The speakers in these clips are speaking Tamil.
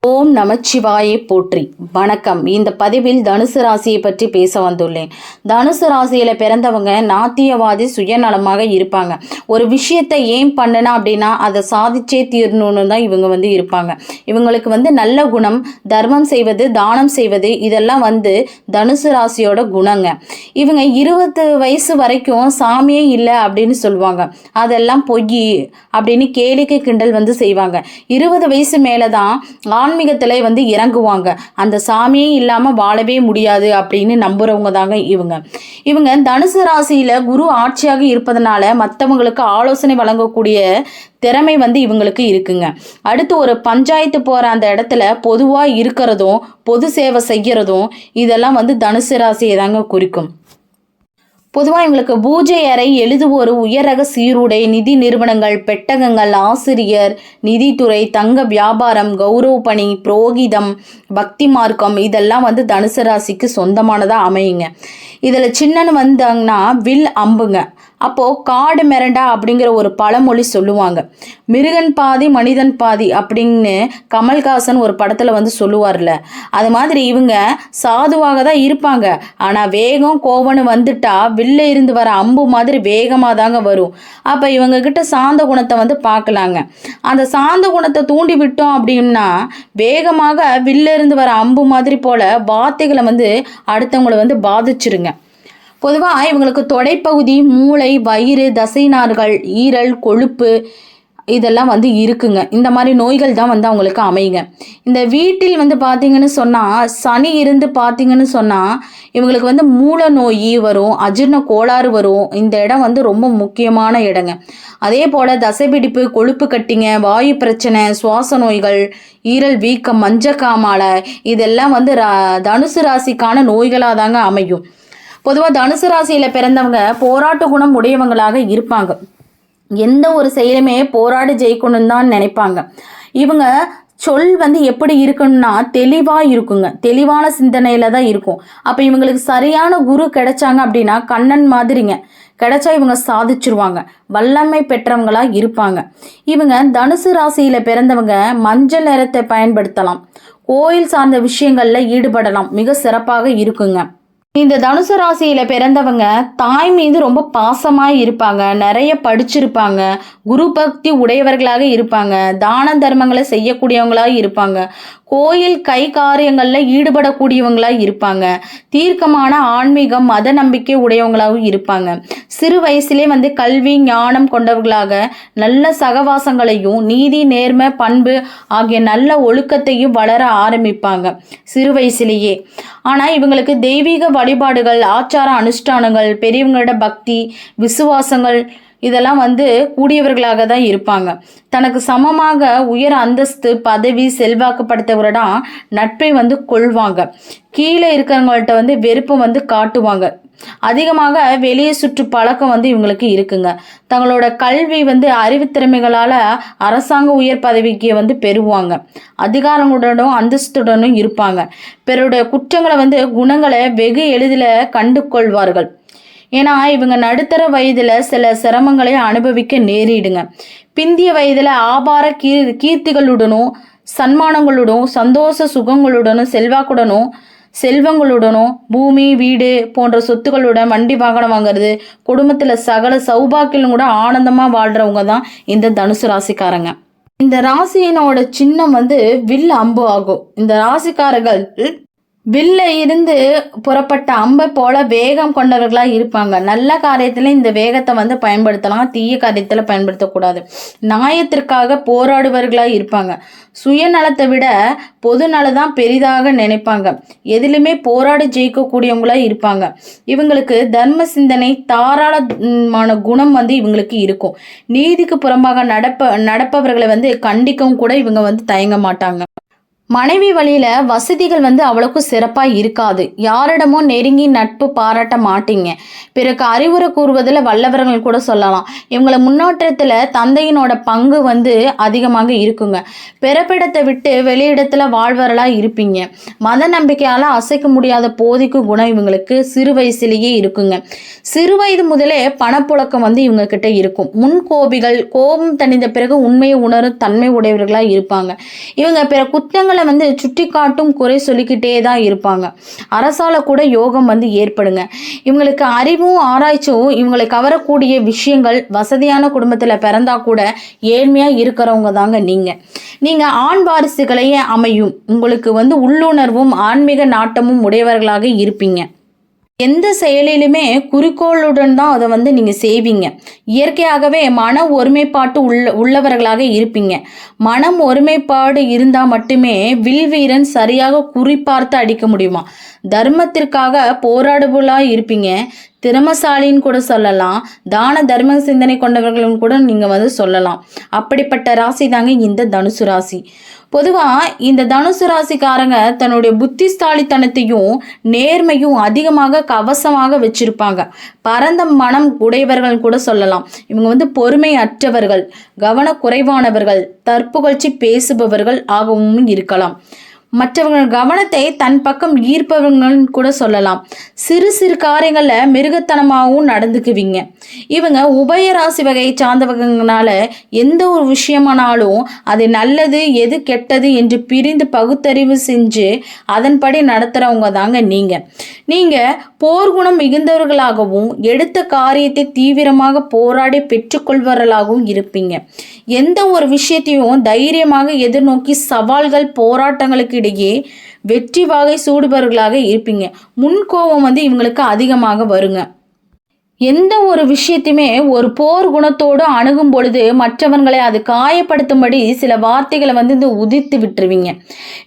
ஓம் நமச்சிவாயை போற்றி. வணக்கம். இந்த பதிவில் தனுசு ராசியை பற்றி பேச வந்துள்ளேன். தனுசு ராசியில் பிறந்தவங்க நாத்தியவாதி, சுயநலமாக இருப்பாங்க. ஒரு விஷயத்தை ஏன் பண்ணனா அப்படின்னா அதை சாதிச்சே தீரணும்னு தான் இவங்க இருப்பாங்க. இவங்களுக்கு நல்ல குணம், தர்மம் செய்வது, தானம் செய்வது, இதெல்லாம் தனுசு ராசியோட குணங்க. இவங்க 20 வயசு வரைக்கும் சாமியே இல்லை அப்படின்னு சொல்லுவாங்க. அதெல்லாம் பொய் அப்படின்னு கேளிக்கை கிண்டல் செய்வாங்க. 20 வயசு மேலே தான் ஆன்மீகத்தில் இறங்குவாங்க. அந்த சாமியே இல்லாமல் வாழவே முடியாது அப்படின்னு நம்புறவங்க தாங்க இவங்க தனுசு ராசியில் குரு ஆட்சியாக இருப்பதனால மற்றவங்களுக்கு ஆலோசனை வழங்கக்கூடிய திறமை இவங்களுக்கு இருக்குங்க. அடுத்து ஒரு பஞ்சாயத்து போகிற அந்த இடத்துல பொதுவாக இருக்கிறதும் பொது சேவை செய்கிறதும் இதெல்லாம் தனுசு ராசியை தாங்க குறிக்கும். பொதுவாக இவங்களுக்கு பூஜை அறை, எழுதுவோர், உயரக சீருடை, நிதி நிறுவனங்கள், பெட்டகங்கள், ஆசிரியர், நிதித்துறை, தங்க வியாபாரம், கௌரவ பணி, புரோகிதம், பக்தி மார்க்கம் இதெல்லாம் தனுசு ராசிக்கு சொந்தமானதாக அமையுங்க. இதில் சின்னன்னு வந்தாங்கன்னா வில் அம்புங்க. அப்போது காடு மிரண்டா அப்படிங்கிற ஒரு பழமொழி சொல்லுவாங்க. மிருகன் பாதி மனிதன் பாதி அப்படின்னு கமல்ஹாசன் ஒரு படத்தில் சொல்லுவார்ல, அது மாதிரி இவங்க சாதுவாக தான் இருப்பாங்க. ஆனால் வேகம் கோவம்னு வந்துட்டா வில்ல இருந்து வர அம்பு மாதிரி வேகமாக தாங்க வரும். அப்போ இவங்கக்கிட்ட சாந்த குணத்தை பார்க்கலாங்க. அந்த சாந்த குணத்தை தூண்டி விட்டோம் அப்படின்னா வேகமாக வில்ல இருந்து வர அம்பு மாதிரி போல் வார்த்தைகளை அடுத்தவங்களை பாதிச்சிருங்க. பொதுவாக இவங்களுக்கு தொடைப்பகுதி, மூளை, வயிறு, தசைநார்கள், ஈரல், கொழுப்பு இதெல்லாம் இருக்குங்க. இந்த மாதிரி நோய்கள் தான் அவங்களுக்கு அமையுங்க. இந்த வீட்டில் பார்த்தீங்கன்னு சொன்னால் சனி இருந்து பார்த்தீங்கன்னு சொன்னால் இவங்களுக்கு மூல நோய் வரும், அஜீரண கோளாறு வரும். இந்த இடம் ரொம்ப முக்கியமான இடங்க. அதே போல் தசைப்பிடிப்பு, கொழுப்பு கட்டிங்க, வாயு பிரச்சனை, சுவாச நோய்கள், ஈரல் வீக்கம், மஞ்சக்காமாலை இதெல்லாம் தனுசு ராசிக்கான நோய்களாக தாங்க அமையும். பொதுவாக தனுசு ராசியில் பிறந்தவங்க போராட்ட குணம் உடையவங்களாக இருப்பாங்க. எந்த ஒரு செயலுமே போராடி ஜெயிக்கணும்னு தான் நினைப்பாங்க. இவங்க சொல் எப்படி இருக்குன்னா தெளிவாக இருக்குங்க. தெளிவான சிந்தனையில் தான் இருக்கும். அப்போ இவங்களுக்கு சரியான குரு கிடைச்சாங்க அப்படின்னா கண்ணன் மாதிரிங்க கிடைச்சா இவங்க சாதிச்சிருவாங்க. வல்லமை பெற்றவங்களாக இருப்பாங்க. இவங்க தனுசு ராசியில் பிறந்தவங்க மஞ்சள் நிறத்தை பயன்படுத்தலாம். கோயில் சார்ந்த விஷயங்களில் ஈடுபடலாம். மிக சிறப்பாக இருக்குங்க. இந்த தனுசு ராசியில் பிறந்தவங்க தாய் மீது ரொம்ப பாசமாக இருப்பாங்க. நிறைய படிச்சிருப்பாங்க. குரு பக்தி உடையவர்களாக இருப்பாங்க. தான தர்மங்களை செய்யக்கூடியவங்களாக இருப்பாங்க. கோயில் கை காரியங்களில் ஈடுபடக்கூடியவங்களாக இருப்பாங்க. தீர்க்கமான ஆன்மீகம், மத நம்பிக்கை உடையவங்களாகவும் இருப்பாங்க. சிறு வயசுலேயே கல்வி ஞானம் கொண்டவர்களாக நல்ல சகவாசங்களையும் நீதி, நேர்மை, பண்பு ஆகிய நல்ல ஒழுக்கத்தையும் வளர ஆரம்பிப்பாங்க சிறு வயசுலேயே. ஆனால் இவங்களுக்கு தெய்வீக வழிபாடுகள், ஆச்சார அனுஷ்டானங்கள், பெரியவங்களோட பக்தி, விசுவாசங்கள் இதெல்லாம் கூடியவர்களாக தான் இருப்பாங்க. தனக்கு சமமாக உயர் அந்தஸ்து, பதவி, செல்வாக்குப்படுத்தவரிடம் நட்பை கொள்வாங்க. கீழே இருக்கிறவங்கள்ட்ட வெறுப்பை காட்டுவாங்க. அதிகமாக வெளியே சுற்று பழக்கம் இவங்களுக்கு இருக்குங்க. தங்களோட கல்வி அறிவுத்திறமைகளால் அரசாங்க உயர் பதவிக்கு பெறுவாங்க. அதிகாரங்களுடனும் அந்தஸ்துடனும் இருப்பாங்க. பிறருடைய குற்றங்களை குணங்களை வெகு எளிதில் கண்டு கொள்வார்கள். ஏன்னா இவங்க நடுத்தர வயதில் சில சிரமங்களை அனுபவிக்க நேரிடுங்க. பிந்திய வயதில் ஆபார கீர்த்திகளுடனும் சன்மானங்களுடனும் சந்தோஷ சுகங்களுடனும் செல்வங்களுடனும் பூமி, வீடு போன்ற சொத்துக்களுடன் வண்டி வாகனம் வாங்கிறது, குடும்பத்தில் சகல சௌபாக்கியம் கூட ஆனந்தமாக வாழ்கிறவங்க தான் இந்த தனுசு ராசிக்காரங்க. இந்த ராசியினோட சின்னம் வில் அம்பு ஆகும். இந்த ராசிக்காரர்கள் வில்ல இருந்து புறப்பட்ட அம்பை போல வேகம் கொண்டவர்களாக இருப்பாங்க. நல்ல காரியத்தில் இந்த வேகத்தை பயன்படுத்தலாம், தீய காரியத்தில் பயன்படுத்தக்கூடாது. நியாயத்திற்காக போராடுவர்களாக இருப்பாங்க. சுயநலத்தை விட பொது நலதான் பெரிதாக நினைப்பாங்க. எதிலுமே போராடி ஜெயிக்கக்கூடியவங்களாக இருப்பாங்க. இவங்களுக்கு தர்ம சிந்தனை, தாராளமான குணம் இவங்களுக்கு இருக்கும். நீதிக்கு புறம்பாக நடப்பவர்களை கண்டிக்கவும் கூட இவங்க தயங்க மாட்டாங்க. மனைவி வழியில் வசதிகள் அவ்வளோக்கு சிறப்பாக இருக்காது. யாரிடமும் நெருங்கி நட்பு பாராட்ட மாட்டீங்க. பிறகு அறிவுரை கூறுவதில் வல்லவர்கள் கூட சொல்லலாம். இவங்களை முன்னேற்றத்தில் தந்தையினோட பங்கு அதிகமாக இருக்குங்க. பிறப்பிடத்தை விட்டு வெளியிடத்தில் வாழ்வர்களாக இருப்பீங்க. மத நம்பிக்கையால் அசைக்க முடியாத போதிக்கு குணம் இவங்களுக்கு சிறு வயசுலேயே இருக்குங்க. சிறு வயது முதலே பணப்புழக்கம் இவங்க கிட்ட இருக்கும். முன்கோபிகள், கோபம் தணிந்த பிறகு உண்மையை உணரும் தன்மை உடையவர்களாக இருப்பாங்க. இவங்க பிற குற்றங்களை வந்து சுட்டி காட்டும் குறை சொல்லிக்கிட்டே தான் இருப்பாங்க. அரசால கூட யோகம் வந்து ஏற்படுங்க. இவங்களுக்கு அறிவும் ஆராய்ச்சியும் இவங்களை கவரக்கூடிய விஷயங்கள், வசதியான குடும்பத்தில் பிறந்தா கூட ஏழ்மையாக இருக்கிறவங்க தாங்க நீங்கள் ஆண் வாரிசுகளையே அமையும். உங்களுக்கு வந்து உள்ளுணர்வும் ஆன்மீக நாட்டமும் உடையவர்களாக இருப்பீங்க. எந்த செயலிலுமே குறிக்கோளுடன் தான் அதை வந்து நீங்கள் செய்வீங்க. இயற்கையாகவே மன ஒருமைப்பாட்டு உள்ளவர்களாக இருப்பீங்க. மனம் ஒருமைப்பாடு இருந்தால் மட்டுமே வில்வீரன் சரியாக குறிப்பார்த்து அடிக்க முடியுமா. தர்மத்திற்காக போராடுபவர்களாக இருப்பீங்க. திறமசாலின்னு கூட சொல்லலாம். தான தர்ம சிந்தனை கொண்டவர்களும் கூட நீங்கள் வந்து சொல்லலாம். அப்படிப்பட்ட ராசி தாங்க இந்த தனுசு ராசி. பொதுவாக இந்த தனுசு ராசிக்காரங்க தன்னுடைய புத்திசாலித்தனத்தையும் நேர்மையும் அதிகமாக கவசமாக வச்சிருப்பாங்க. பரந்த மனம் உடையவர்கள் கூட சொல்லலாம். இவங்க வந்து பொறுமை அற்றவர்கள், கவனக்குறைவானவர்கள், தற்புகழ்ச்சி பேசுபவர்கள் ஆகவும் இருக்கலாம். மற்றவர்கள் கவனத்தை தன் பக்கம் ஈர்ப்பவங்கன்னு கூட சொல்லலாம். சிறு சிறு காரியங்களில் மிருகத்தனமாகவும் நடந்துக்குவீங்க. இவங்க உபயராசி வகையை சார்ந்தவங்கனால எந்த ஒரு விஷயமானாலும் அது நல்லது எது கெட்டது என்று பிரிந்து பகுத்தறிவு செஞ்சு அதன்படி நடத்துகிறவங்க தாங்க நீங்கள் போர்க்குணம் மிகுந்தவர்களாகவும் எடுத்த காரியத்தை தீவிரமாக போராடி பெற்றுக்கொள்வர்களாகவும் இருப்பீங்க. எந்த ஒரு விஷயத்தையும் தைரியமாக எதிர்நோக்கி சவால்கள் போராட்டங்களுக்கு இடையே வெற்றி வாகை சூடுபவர்களாக இருப்பீங்க. முன்கோபம் வந்து இவங்களுக்கு அதிகமாக வருங்க. எந்த ஒரு விஷயத்தையுமே ஒரு போர் குணத்தோடு அணுகும் பொழுது மற்றவர்களை அது காயப்படுத்தும்படி சில வார்த்தைகளை வந்து உதிர்த்து விட்டுருவீங்க.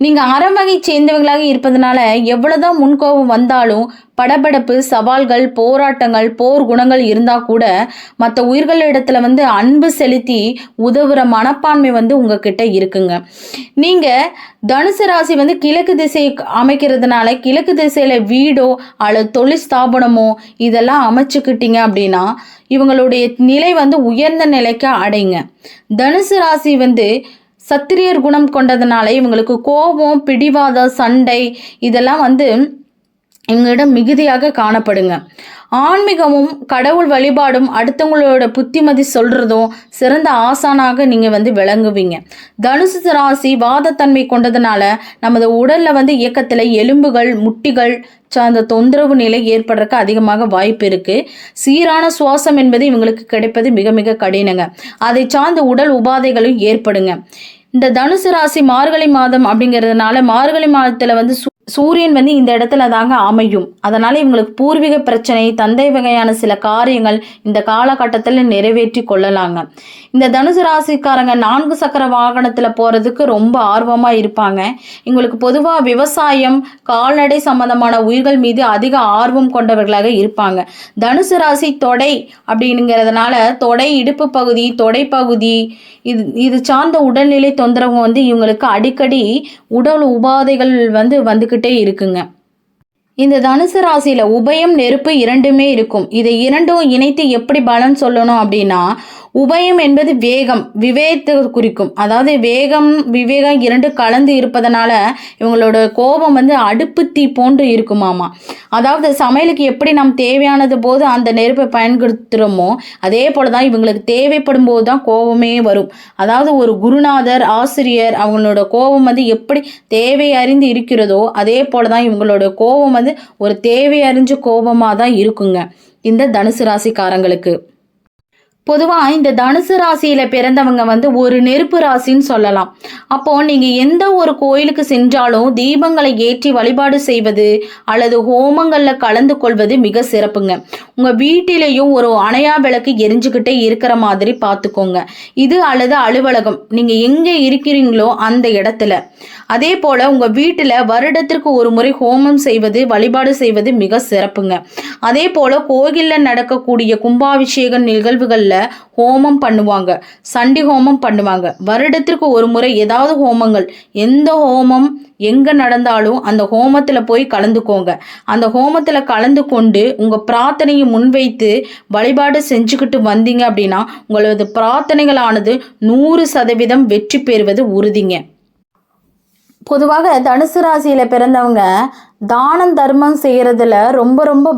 நீங்கள் அறவகை சேர்ந்தவர்களாக இருப்பதனால எவ்வளவுதான் முன்கோபம் வந்தாலும் படபடப்பு, சவால்கள், போராட்டங்கள், போர் குணங்கள் இருந்தால் கூட மற்ற உயிர்களிடத்துல வந்து அன்பு செலுத்தி உதவுற மனப்பான்மை வந்து உங்ககிட்ட இருக்குங்க. நீங்கள் தனுசு ராசி வந்து கிழக்கு திசை அமைக்கிறதுனால கிழக்கு திசையில் வீடோ அல்லது தொழில் ஸ்தாபனமோ இதெல்லாம் அமைச்சுக்கிட்டீங்க அப்படின்னா இவங்களுடைய நிலை வந்து உயர்ந்த நிலைக்கு அடைங்க. தனுசு ராசி வந்து சத்திரியர் குணம் கொண்டதுனால இவங்களுக்கு கோபம், பிடிவாத, சண்டை இதெல்லாம் வந்து இவங்களிடம் மிகுதியாக காணப்படுங்க. ஆன்மீகமும் கடவுள் வழிபாடும் அடுத்தவங்களோட புத்திமதி சொல்றதும் சிறந்த ஆசானாக நீங்கள் வந்து விளங்குவீங்க. தனுசு ராசி வாதத்தன்மை கொண்டதுனால நமது உடலில் வந்து இயக்கத்தில் எலும்புகள், முட்டிகள் சார்ந்த தொந்தரவு நிலை ஏற்படுறதுக்கு அதிகமாக வாய்ப்பு இருக்குது. சீரான சுவாசம் என்பது இவங்களுக்கு கிடைப்பது மிக மிக கடினங்க. அதை சார்ந்த உடல் உபாதைகளும் ஏற்படுங்க. இந்த தனுசு ராசி மார்கழி மாதம் அப்படிங்கிறதுனால மார்கழி மாதத்தில் வந்து சூரியன் வந்து இந்த இடத்துல தாங்க அமையும். அதனால இவங்களுக்கு பூர்வீக பிரச்சனை, தந்தை வகையான சில காரியங்கள் இந்த காலகட்டத்தில் நிறைவேற்றி கொள்ளலாங்க. இந்த தனுசு ராசிக்காரங்க 4 சக்கர வாகனத்தில் போகிறதுக்கு ரொம்ப ஆர்வமாக இருப்பாங்க. இவங்களுக்கு பொதுவாக விவசாயம், கால்நடை சம்பந்தமான உயிர்கள் மீது அதிக ஆர்வம் கொண்டவர்களாக இருப்பாங்க. தனுசு ராசி தொடை அப்படிங்கிறதுனால தொடை, இடுப்பு பகுதி, தொடை பகுதி இது சார்ந்த உடல்நிலை தொந்தரவு வந்து இவங்களுக்கு அடிக்கடி உடல் உபாதைகள் வந்துக்கிட்டே இருக்குங்க. இந்த தனுசு ராசியில் உபயம், நெருப்பு இரண்டுமே இருக்கும். இதை இரண்டும் இணைத்து எப்படி பலன் சொல்லணும் அப்படின்னா, உபயம் என்பது வேகம், விவேகத்தை குறிக்கும். அதாவது வேகம், விவேகம் இரண்டு கலந்து இருப்பதனால இவங்களோட கோபம் வந்து அடுப்பு தீ போன்று இருக்குமாமா. அதாவது சமையலுக்கு எப்படி நாம் தேவையானது போது அந்த நெருப்பை பயன்படுத்துகிறோமோ அதே போல தான் இவங்களுக்கு தேவைப்படும் போது தான் கோபமே வரும். அதாவது ஒரு குருநாதர், ஆசிரியர் அவங்களோட கோபம் வந்து எப்படி தேவை அறிந்து இருக்கிறதோ அதே போல தான் இவங்களோட கோபம் வந்து ஒரு தேவை அறிஞ்ச கோபமாக தான் இருக்குங்க இந்த தனுசு ராசிக்காரங்களுக்கு. பொதுவாக இந்த தனுசு ராசியில் பிறந்தவங்க வந்து ஒரு நெருப்பு ராசின்னு சொல்லலாம். அப்போது நீங்கள் எந்த ஒரு கோயிலுக்கு சென்றாலும் தீபங்களை ஏற்றி வழிபாடு செய்வது அல்லது ஹோமங்களில் கலந்து கொள்வது மிக சிறப்புங்க. உங்கள் வீட்டிலேயும் ஒரு அணையா விளக்கு எரிஞ்சுக்கிட்டே இருக்கிற மாதிரி பார்த்துக்கோங்க. இது அல்லது அலுவலகம், நீங்கள் எங்கே இருக்கிறீங்களோ அந்த இடத்துல. அதே போல் உங்கள் வீட்டில் வருடத்திற்கு ஒரு முறை ஹோமம் செய்வது, வழிபாடு செய்வது மிக சிறப்புங்க. அதே போல் கோயிலில் நடக்கக்கூடிய கும்பாபிஷேக நிகழ்வுகளில் ஹோமம் பண்ணுவாங்க, சண்டி ஹோமம் பண்ணுவாங்க. வருடத்திற்கு ஒரு முறை ஏதாவது ஹோமங்கள், எந்த ஹோமம் எங்கே நடந்தாலும் அந்த ஹோமத்தில் போய் கலந்துக்கோங்க. அந்த ஹோமத்தில் கலந்து கொண்டு உங்கள் பிரார்த்தனையை முன்வைத்து வழிபாடு செஞ்சுக்கிட்டு வந்தீங்க அப்படின்னா உங்களது பிரார்த்தனைகளானது 100% வெற்றி பெறுவது உறுதிங்க. பொதுவாக தனுசு ராசியில் பிறந்தவங்க தானம் தர்மம் செய்கிறதுல ரொம்ப ரொம்ப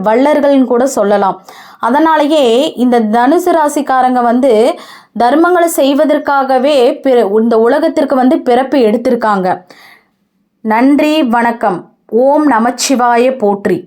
வள்ளர்கள்னு கூட சொல்லலாம். அதனாலேயே இந்த தனுசு ராசிக்காரங்க வந்து தர்மங்களை செய்வதற்காகவே இந்த உலகத்திற்கு வந்து பிறப்பு எடுத்திருக்காங்க. நன்றி, வணக்கம். ஓம் நமச்சிவாய போற்றி.